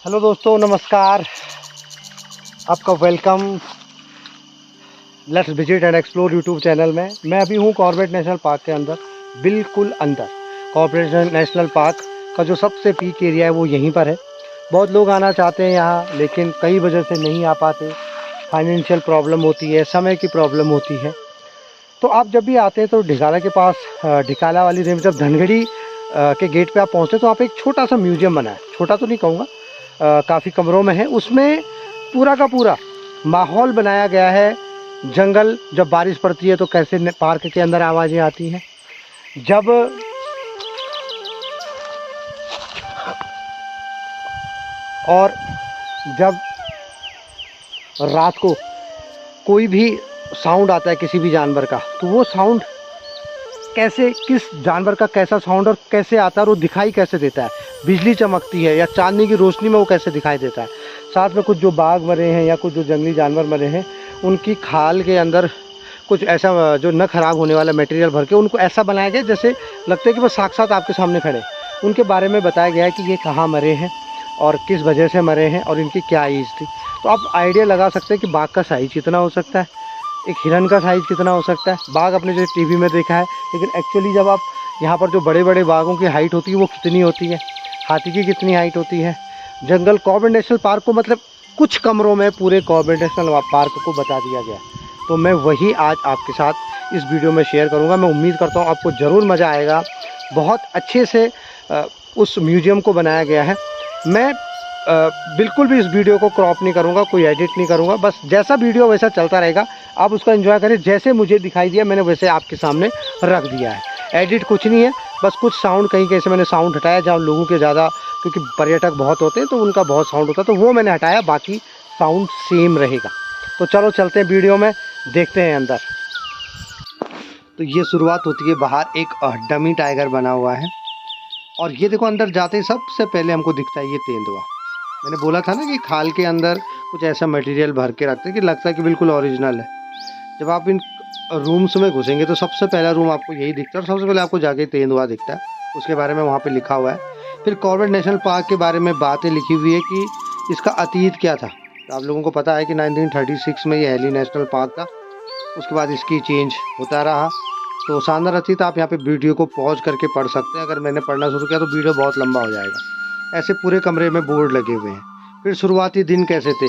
Hello दोस्तों, नमस्कार। आपका welcome let's visit and explore YouTube channel में। मैं अभी हूँ कॉर्बेट नेशनल पार्क के अंदर, बिल्कुल अंदर। कॉर्बेट नेशनल पार्क का जो सबसे पीक एरिया है वो यहीं पर है। बहुत लोग आना चाहते हैं यहाँ, लेकिन कई वजह से नहीं आ पाते। फाइनेंशियल प्रॉब्लम होती है, समय की प्रॉब्लम होती है। तो आप जब भी आते हैं तो ढिकाला के पास, ढिकाला वाली रेंज, जब धनगढ़ी के गेट पे आप पहुँचते तो आप एक छोटा सा म्यूजियम बना है। छोटा तो नहीं कहूँगा, काफ़ी कमरों में है। उसमें पूरा का पूरा माहौल बनाया गया है। जंगल, जब बारिश पड़ती है तो कैसे पार्क के अंदर आवाज़ें आती हैं, जब और जब रात को कोई भी साउंड आता है किसी भी जानवर का, तो वो साउंड कैसे, किस जानवर का कैसा साउंड और कैसे आता है और वो दिखाई कैसे देता है। बिजली चमकती है या चांदनी की रोशनी में वो कैसे दिखाई देता है। साथ में कुछ जो बाघ मरे हैं या कुछ जो जंगली जानवर मरे हैं, उनकी खाल के अंदर कुछ ऐसा जो न खराब होने वाला मटेरियल भर के उनको ऐसा बनाया गया जैसे लगता है कि वो साक्षात आपके सामने खड़े। उनके बारे में बताया गया है कि ये कहाँ मरे हैं और किस वजह से मरे हैं और इनकी क्या एज थी। तो आप आइडिया लगा सकते हैं कि बाघ का साइज कितना हो सकता है, एक हिरन का साइज़ कितना हो सकता है। बाघ अपने जो टीवी में देखा है, लेकिन एक्चुअली जब आप यहाँ पर जो बड़े बड़े बाघों की हाइट होती है वो कितनी होती है, हाथी की कितनी हाइट होती है। जंगल कॉर्बेट नेशनल पार्क को मतलब कुछ कमरों में पूरे कॉर्बेट नेशनल पार्क को बता दिया गया। तो मैं वही आज आपके साथ इस वीडियो में शेयर करूँगा। मैं उम्मीद करता हूँ आपको ज़रूर मज़ा आएगा। बहुत अच्छे से उस म्यूज़ियम को बनाया गया है। मैं बिल्कुल भी इस वीडियो को क्रॉप नहीं करूँगा, कोई एडिट नहीं करूँगा। बस जैसा वीडियो वैसा चलता रहेगा, आप उसका एंजॉय करें। जैसे मुझे दिखाई दिया मैंने वैसे आपके सामने रख दिया है। एडिट कुछ नहीं है, बस कुछ साउंड कहीं कैसे मैंने साउंड हटाया जहाँ लोगों के ज़्यादा, क्योंकि पर्यटक बहुत होते हैं तो उनका बहुत साउंड होता है, तो वो मैंने हटाया। बाकी साउंड सेम रहेगा। तो चलो चलते हैं वीडियो में, देखते हैं अंदर। तो ये शुरुआत होती है बाहर, एक डमी टाइगर बना हुआ है। और ये देखो, अंदर जाते ही सबसे पहले हमको दिखता है ये तेंदुआ। मैंने बोला था ना कि खाल के अंदर कुछ ऐसा मटेरियल भर के रखते हैं कि लगता है कि बिल्कुल ओरिजिनल है। जब आप इन रूम्स में घुसेंगे तो सबसे पहला रूम आपको यही दिखता है और सबसे पहले आपको जाके तेंदुआ दिखता है। उसके बारे में वहाँ पे लिखा हुआ है। फिर कॉर्बेट नेशनल पार्क के बारे में बातें लिखी हुई है कि इसका अतीत क्या था। तो आप लोगों को पता है कि 1936 में ये हेली नेशनल पार्क था। उसके बाद इसकी चेंज होता रहा। तो शानदार अतीत, आप यहाँ पे वीडियो को पॉज करके पढ़ सकते हैं। अगर मैंने पढ़ना शुरू किया तो वीडियो बहुत लंबा हो जाएगा। ऐसे पूरे कमरे में बोर्ड लगे हुए हैं। फिर शुरुआती दिन कैसे थे।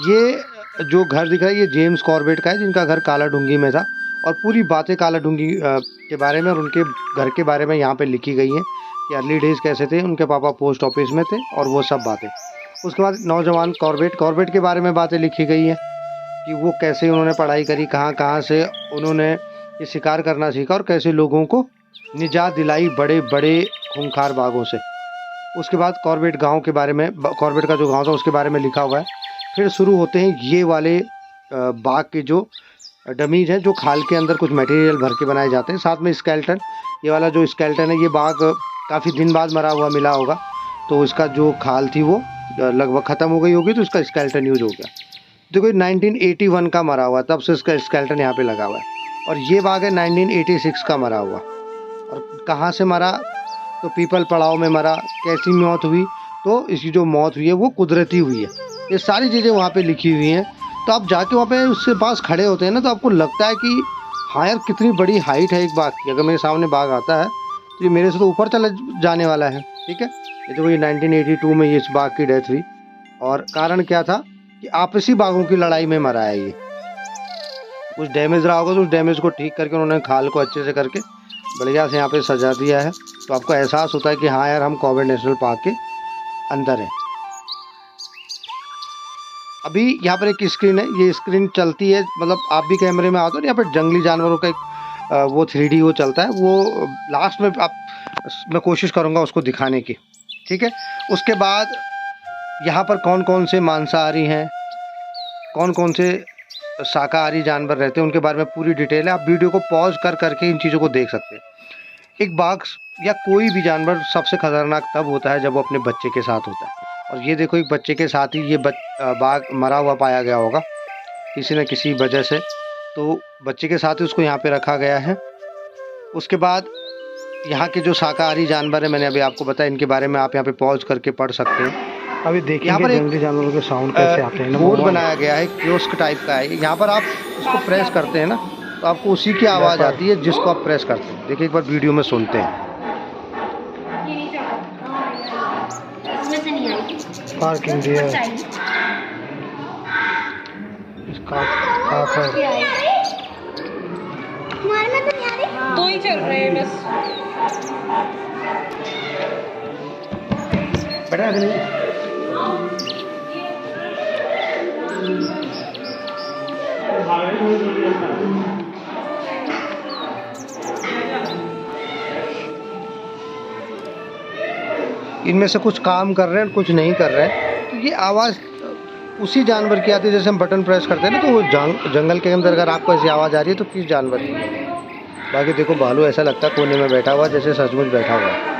ये जो घर दिख रहा है ये जेम्स कॉर्बेट का है, जिनका घर कालाडूंगी में था। और पूरी बातें कालाडूंगी के बारे में और उनके घर के बारे में यहाँ पे लिखी गई हैं कि अर्ली डेज कैसे थे। उनके पापा पोस्ट ऑफिस में थे और वो सब बातें। उसके बाद नौजवान कॉर्बेट के बारे में बातें लिखी गई हैं कि वो कैसे उन्होंने पढ़ाई करी, कहाँ कहाँ से उन्होंने ये शिकार करना सीखा और कैसे लोगों को निजात दिलाई बड़े बड़े खूंखार बाघों से। उसके बाद कॉर्बेट गांव के बारे में, कॉर्बेट का जो गांव था उसके बारे में लिखा हुआ है। फिर शुरू होते हैं ये वाले बाघ के जो डमीज हैं, जो खाल के अंदर कुछ मटेरियल भर के बनाए जाते हैं। साथ में स्केलेटन, ये वाला जो स्केलेटन है, ये बाघ काफ़ी दिन बाद मरा हुआ मिला होगा, तो इसका जो खाल थी वो लगभग ख़त्म हो गई होगी, तो इसका स्केलेटन यूज हो गया। देखो 1981 का मरा हुआ, तब से इसका स्केलेटन यहाँ पे लगा हुआ है। और ये बाघ है 1986 का मरा हुआ। और कहाँ से मरा, तो पीपल पड़ाव में मरा। कैसी मौत हुई, तो इसकी जो मौत हुई है वो कुदरती हुई है। ये सारी चीज़ें वहाँ पे लिखी हुई हैं। तो आप जाके वहाँ पे उसके पास खड़े होते हैं ना, तो आपको लगता है कि हाँ यार, कितनी बड़ी हाइट है एक बाघ की। अगर मेरे सामने बाघ आता है तो ये मेरे से तो ऊपर चला जाने वाला है। ठीक है, ये देखो, ये 1982 में ये इस बाघ की डेथ हुई। और कारण क्या था कि आपसी बाघों की लड़ाई में मरा है ये। कुछ डैमेज रहा होगा तो उस डैमेज को ठीक करके उन्होंने खाल को अच्छे से करके बढ़िया से यहाँ पे सजा दिया है। तो आपको एहसास होता है कि हाँ यार, हम कॉर्बेट नेशनल पार्क के अंदर हैं। अभी यहाँ पर एक स्क्रीन है, ये स्क्रीन चलती है, मतलब आप भी कैमरे में आते हो, यहाँ पर जंगली जानवरों का एक वो 3D वो चलता है। वो लास्ट में मैं कोशिश करूँगा उसको दिखाने की। ठीक है, उसके बाद यहाँ पर कौन कौन से मांसाहारी हैं, कौन कौन से शाकाहारी जानवर रहते हैं, उनके बारे में पूरी डिटेल है। आप वीडियो को पॉज कर करके इन चीज़ों को देख सकते हैं। एक बाघ या कोई भी जानवर सबसे खतरनाक तब होता है जब वो अपने बच्चे के साथ होता है। और ये देखो, एक बच्चे के साथ ही ये बाघ मरा हुआ पाया गया होगा किसी न किसी वजह से, तो बच्चे के साथ ही उसको यहाँ पे रखा गया है। उसके बाद यहाँ के जो शाकाहारी जानवर हैं, मैंने अभी आपको बताया, इनके बारे में आप यहाँ पे पॉज करके पढ़ सकते हैं। अभी देखिए जंगली जानवरों के साउंड कैसे आते हैं ना। बोर्ड बनाया गया है, कियोस्क टाइप का है। यहाँ पर आप उसको प्रेस करते हैं ना तो आपको उसी की आवाज़ आती है जिसको आप प्रेस करते हैं। देखिए एक बार वीडियो में सुनते हैं। पार्किंग डियर इसका दो ही चल रहे हैं बस। बेटा इनमें से कुछ काम कर रहे हैं, कुछ नहीं कर रहे हैं। तो ये आवाज़ उसी जानवर की आती है जैसे हम बटन प्रेस करते हैं ना, तो वो जंगल के अंदर अगर आपको ऐसी आवाज़ आ रही है तो किस जानवर की है। बाकी देखो भालू ऐसा लगता है कोने में बैठा हुआ जैसे सचमुच बैठा हुआ है।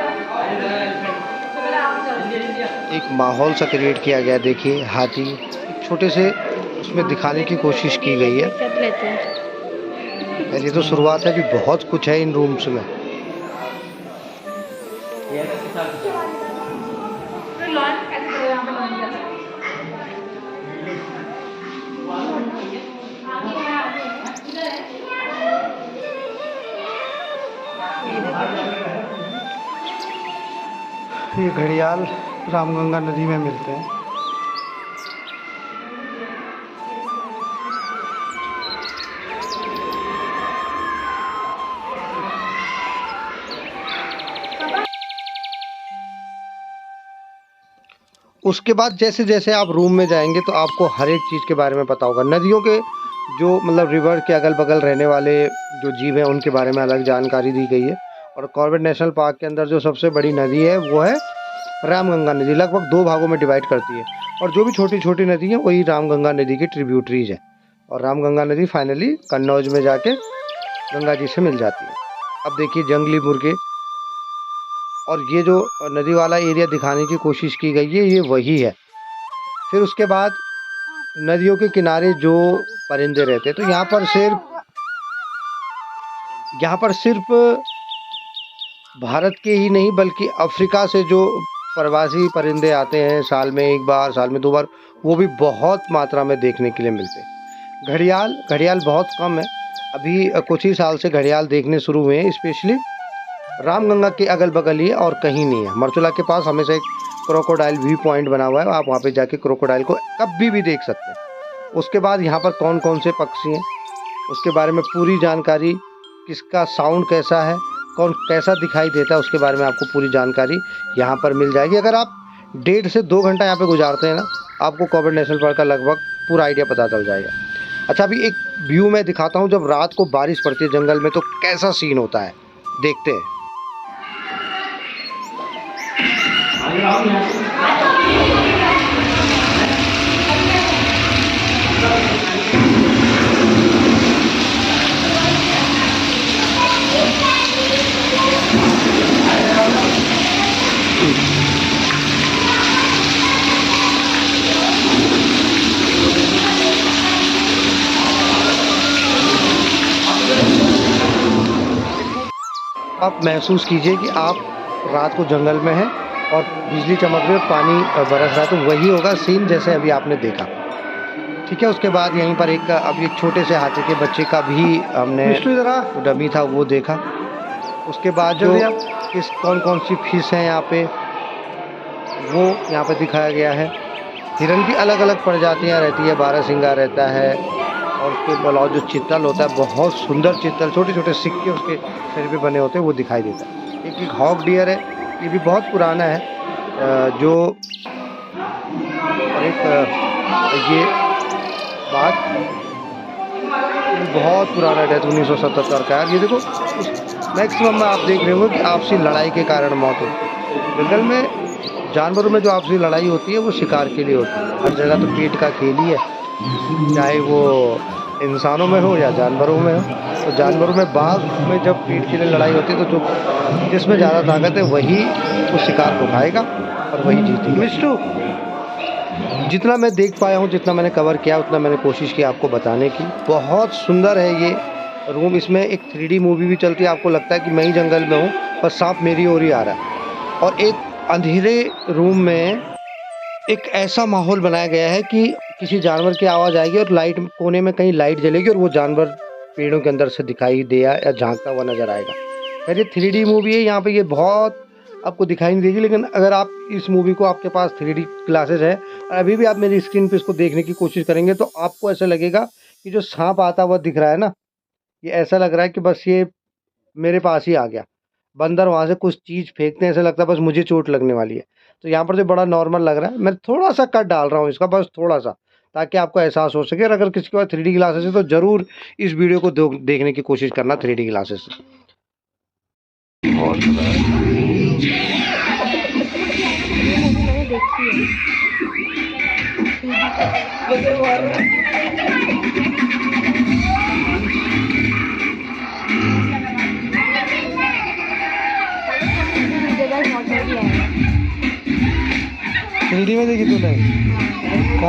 एक माहौल सा क्रिएट किया गया। देखिए हाथी एक छोटे से उसमें दिखाने की कोशिश की गई है। ये तो शुरुआत है, अभी बहुत कुछ है इन रूम्स में। ये घड़ियाल रामगंगा नदी में मिलते हैं। उसके बाद जैसे जैसे आप रूम में जाएंगे तो आपको हर एक चीज़ के बारे में पता होगा। नदियों के जो मतलब रिवर के अगल बगल रहने वाले जो जीव हैं उनके बारे में अलग जानकारी दी गई है। और कॉर्बेट नेशनल पार्क के अंदर जो सबसे बड़ी नदी है वो है रामगंगा नदी। लगभग 2 भागों में डिवाइड करती है और जो भी छोटी छोटी नदी है वही रामगंगा नदी की ट्रिब्यूटरीज है। और रामगंगा नदी फाइनली कन्नौज में जाके गंगा जी से मिल जाती है। अब देखिए जंगली मुर्गे और ये जो नदी वाला एरिया दिखाने की कोशिश की गई है ये वही है। फिर उसके बाद नदियों के किनारे जो परिंदे रहते हैं तो यहाँ पर सिर्फ भारत के ही नहीं बल्कि अफ्रीका से जो प्रवासी परिंदे आते हैं साल में 1 बार, साल में 2 बार, वो भी बहुत मात्रा में देखने के लिए मिलते हैं। घड़ियाल बहुत कम है। अभी कुछ ही साल से घड़ियाल देखने शुरू हुए हैं, स्पेशली रामगंगा के अगल बगल ही और कहीं नहीं है। मरचुला के पास हमेशा एक क्रोकोडाइल व्यू पॉइंट बना हुआ है, आप वहाँ पे जाके क्रोकोडाइल को कभी भी देख सकते हैं। उसके बाद यहाँ पर कौन कौन से पक्षी हैं उसके बारे में पूरी जानकारी, किसका साउंड कैसा है, कौन कैसा दिखाई देता है, उसके बारे में आपको पूरी जानकारी यहाँ पर मिल जाएगी। अगर आप 1.5 से 2 घंटा यहाँ पे गुजारते हैं ना, आपको कॉर्बेट नेशनल पार्क का लगभग पूरा आइडिया पता चल जाएगा। अच्छा अभी एक व्यू मैं दिखाता हूँ, जब रात को बारिश पड़ती है जंगल में तो कैसा सीन होता है, देखते हैं। आप महसूस कीजिए कि आप रात को जंगल में हैं और बिजली चमक रही है, पानी बरस रहा है, तो वही होगा सीन जैसे अभी आपने देखा। ठीक है, उसके बाद यहीं पर अभी एक छोटे से हाथी के बच्चे का भी हमने डमी था वो देखा। उसके बाद जो कौन कौन सी फिश हैं यहाँ पे वो यहाँ पे दिखाया गया है। हिरन की अलग अलग प्रजातियाँ रहती है, बारहसिंगा रहता है और उसके अलावा जो चित्तल होता है, बहुत सुंदर चित्तल, छोटे छोटे सिक्के उसके शरीर पे बने होते हैं, वो दिखाई देता है। एक हॉक डियर है, ये भी बहुत पुराना है जो और एक ये बात बहुत पुराना डेथ 1977 का है। ये देखो मैक्सिमम में आप देख रहे होंगे कि आपसी लड़ाई के कारण मौत होती है। जंगल में जानवरों में जो आपसी लड़ाई होती है वो शिकार के लिए होती है। हर जगह तो पेट का खेल ही है, चाहे वो इंसानों में हो या जानवरों में हो। तो जानवरों में बाघ में जब पेट के लिए लड़ाई होती है तो जो जिसमें ज़्यादा ताकत है वही उस शिकार को खाएगा और वही जीतेगा। मिस्टू, जितना मैं देख पाया हूँ, जितना मैंने कवर किया उतना मैंने कोशिश की आपको बताने की। बहुत सुंदर है ये रूम। इसमें एक 3D मूवी भी चलती है, आपको लगता है कि मैं ही जंगल में हूँ पर सांप मेरी ओर ही आ रहा है। और एक अंधेरे रूम में एक ऐसा माहौल बनाया गया है कि किसी जानवर की आवाज़ आएगी और लाइट कोने में कहीं लाइट जलेगी और वो जानवर पेड़ों के अंदर से दिखाई दे या झांकता हुआ नज़र आएगा। खैर ये 3D मूवी है, यहाँ पे ये बहुत आपको दिखाई नहीं देगी, लेकिन अगर आप इस मूवी को आपके पास 3D ग्लासेस है और अभी भी आप मेरी स्क्रीन पे इसको देखने की कोशिश करेंगे तो आपको ऐसा लगेगा कि जो सांप आता हुआ दिख रहा है ना, ये ऐसा लग रहा है कि बस ये मेरे पास ही आ गया। बंदर वहाँ से कुछ चीज़ फेंकते हैं, ऐसा लगता है बस मुझे चोट लगने वाली है। तो यहाँ पर तो बड़ा नॉर्मल लग रहा है। मैं थोड़ा-सा कट डाल रहा हूँ इसका, बस थोड़ा-सा, ताकि आपको एहसास हो सके। और अगर किसी के पास 3D ग्लासेस है तो ज़रूर इस वीडियो को देखने की कोशिश करना 3D ग्लासेस से। मैंने देखी है। थ्री डी में देखी तूने?